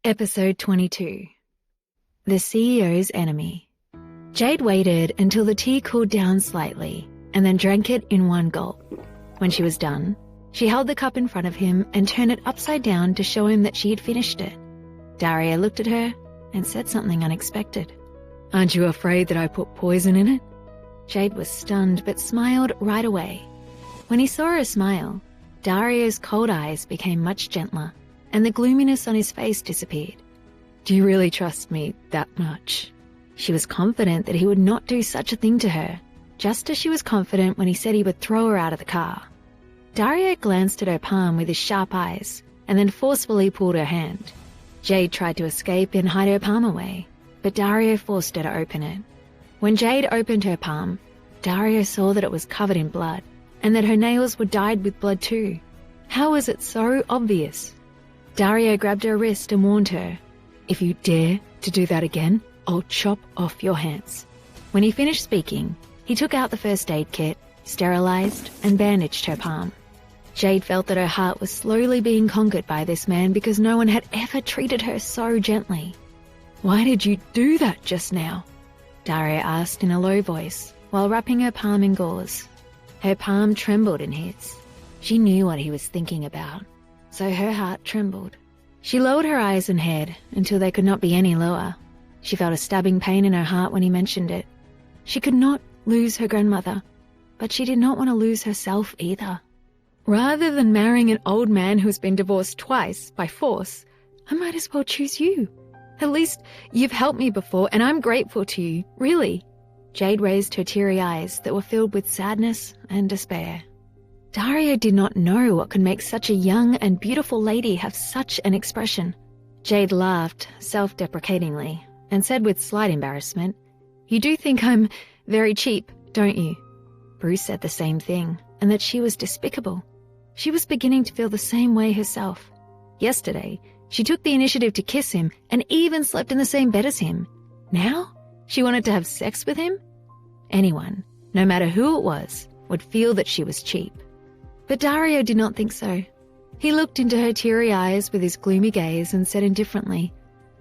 Episode 22. The CEO's Enemy. Jade waited until the tea cooled down slightly and then drank it in one gulp. When she was done, she held the cup in front of him and turned it upside down to show him that she had finished it. Daria looked at her and said something unexpected. "Aren't you afraid that I put poison in it?" Jade was stunned but smiled right away. When he saw her smile, Daria's cold eyes became much gentler and the gloominess on his face disappeared. "Do you really trust me that much?" She was confident that he would not do such a thing to her, just as she was confident when he said he would throw her out of the car. Daria glanced at her palm with his sharp eyes and then forcefully pulled her hand. Jade tried to escape and hide her palm away, but Daria forced her to open it. When Jade opened her palm, Daria saw that it was covered in blood and that her nails were dyed with blood too. How was it so obvious? Daria grabbed her wrist and warned her, "If you dare to do that again, I'll chop off your hands." When he finished speaking, he took out the first aid kit, sterilized, and bandaged her palm. Jade felt that her heart was slowly being conquered by this man because no one had ever treated her so gently. "Why did you do that just now?" Daria asked in a low voice while wrapping her palm in gauze. Her palm trembled in his. She knew what he was thinking about, so her heart trembled. She lowered her eyes and head until they could not be any lower. She felt a stabbing pain in her heart when he mentioned it. She could not lose her grandmother, but she did not want to lose herself either. "Rather than marrying an old man who's been divorced twice by force, I might as well choose you. At least you've helped me before and I'm grateful to you, really." Jade raised her teary eyes that were filled with sadness and despair. Daria did not know what could make such a young and beautiful lady have such an expression. Jade laughed self-deprecatingly and said with slight embarrassment, "You do think I'm very cheap, don't you?" Bruce said the same thing, and that she was despicable. She was beginning to feel the same way herself. Yesterday, she took the initiative to kiss him and even slept in the same bed as him. Now, she wanted to have sex with him? Anyone, no matter who it was, would feel that she was cheap. But Dario did not think so. He looked into her teary eyes with his gloomy gaze and said indifferently,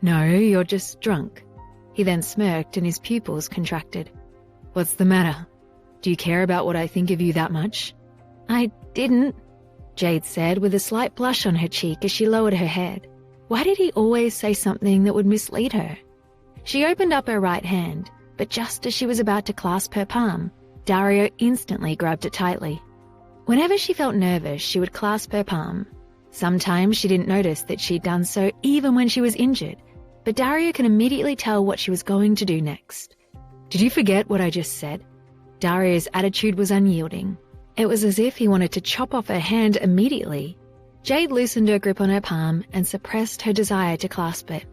"No, you're just drunk." He then smirked and his pupils contracted. "What's the matter? Do you care about what I think of you that much?" "I didn't," Jade said with a slight blush on her cheek as she lowered her head. Why did he always say something that would mislead her? She opened up her right hand, but just as she was about to clasp her palm, Dario instantly grabbed it tightly. Whenever she felt nervous, she would clasp her palm. Sometimes she didn't notice that she'd done so even when she was injured, but Dario could immediately tell what she was going to do next. "Did you forget what I just said?" Dario's attitude was unyielding. It was as if he wanted to chop off her hand immediately. Jade loosened her grip on her palm and suppressed her desire to clasp it.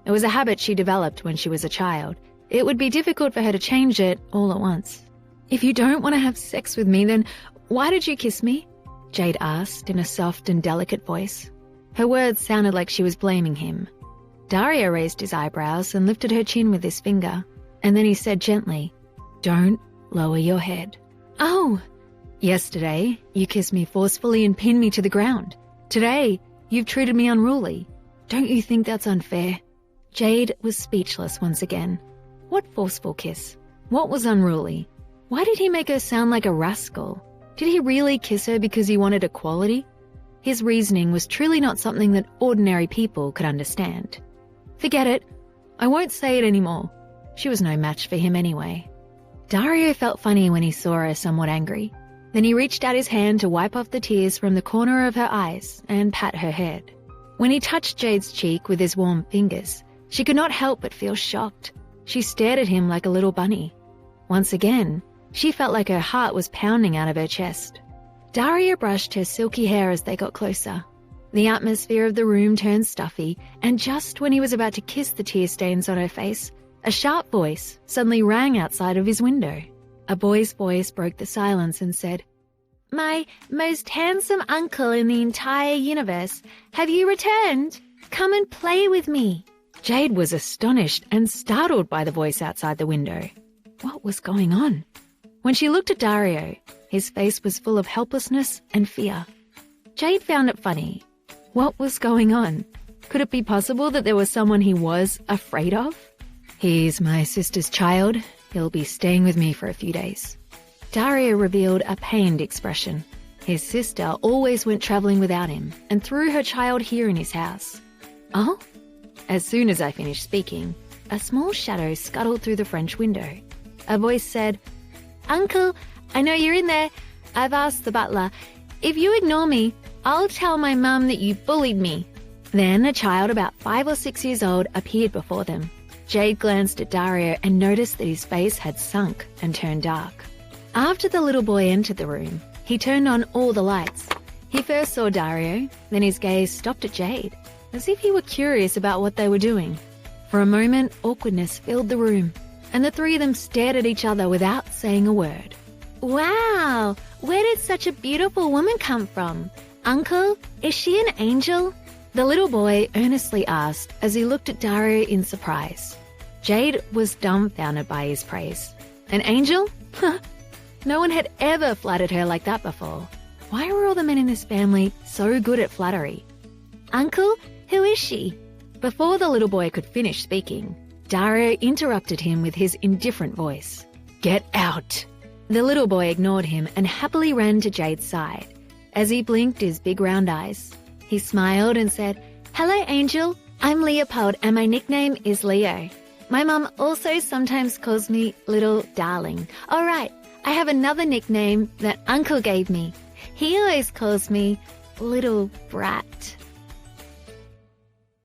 It was a habit she developed when she was a child. It would be difficult for her to change it all at once. "If you don't want to have sex with me, then why did you kiss me?" Jade asked in a soft and delicate voice. Her words sounded like she was blaming him. Dario raised his eyebrows and lifted her chin with his finger, and then he said gently, "Don't lower your head." "Oh!" "Yesterday, you kissed me forcefully and pinned me to the ground. Today, you've treated me unruly. Don't you think that's unfair?" Jade was speechless once again. What forceful kiss? What was unruly? Why did he make her sound like a rascal? Did he really kiss her because he wanted equality? His reasoning was truly not something that ordinary people could understand. "Forget it. I won't say it anymore." She was no match for him anyway. Dario felt funny when he saw her somewhat angry. Then he reached out his hand to wipe off the tears from the corner of her eyes and pat her head. When he touched Jade's cheek with his warm fingers, she could not help but feel shocked. She stared at him like a little bunny. Once again, she felt like her heart was pounding out of her chest. Daria brushed her silky hair as they got closer. The atmosphere of the room turned stuffy, and just when he was about to kiss the tear stains on her face, a sharp voice suddenly rang outside of his window. A boy's voice broke the silence and said, "My most handsome uncle in the entire universe, have you returned? Come and play with me." Jade was astonished and startled by the voice outside the window. What was going on? When she looked at Dario, his face was full of helplessness and fear. Jade found it funny. What was going on? Could it be possible that there was someone he was afraid of? He's my sister's child. He'll be staying with me for a few days. Dario revealed a pained expression. His sister always went travelling without him and threw her child here in his house. Oh? As soon as I finished speaking, a small shadow scuttled through the French window. A voice said, "Uncle, I know you're in there. I've asked the butler. If you ignore me, I'll tell my mum that you bullied me." Then a child about 5 or 6 years old appeared before them. Jade glanced at Dario and noticed that his face had sunk and turned dark. After the little boy entered the room, he turned on all the lights. He first saw Dario, then his gaze stopped at Jade, as if he were curious about what they were doing. For a moment, awkwardness filled the room, and the three of them stared at each other without saying a word. "Wow, where did such a beautiful woman come from? Uncle, is she an angel?" The little boy earnestly asked as he looked at Dario in surprise. Jade was dumbfounded by his praise. An angel? No one had ever flattered her like that before. Why were all the men in this family so good at flattery? "Uncle, who is she?" Before the little boy could finish speaking, Dario interrupted him with his indifferent voice. "Get out!" The little boy ignored him and happily ran to Jade's side. As he blinked his big round eyes, he smiled and said, "Hello, Angel. I'm Leopold and my nickname is Leo. My mum also sometimes calls me Little Darling. All right, I have another nickname that Uncle gave me. He always calls me Little Brat."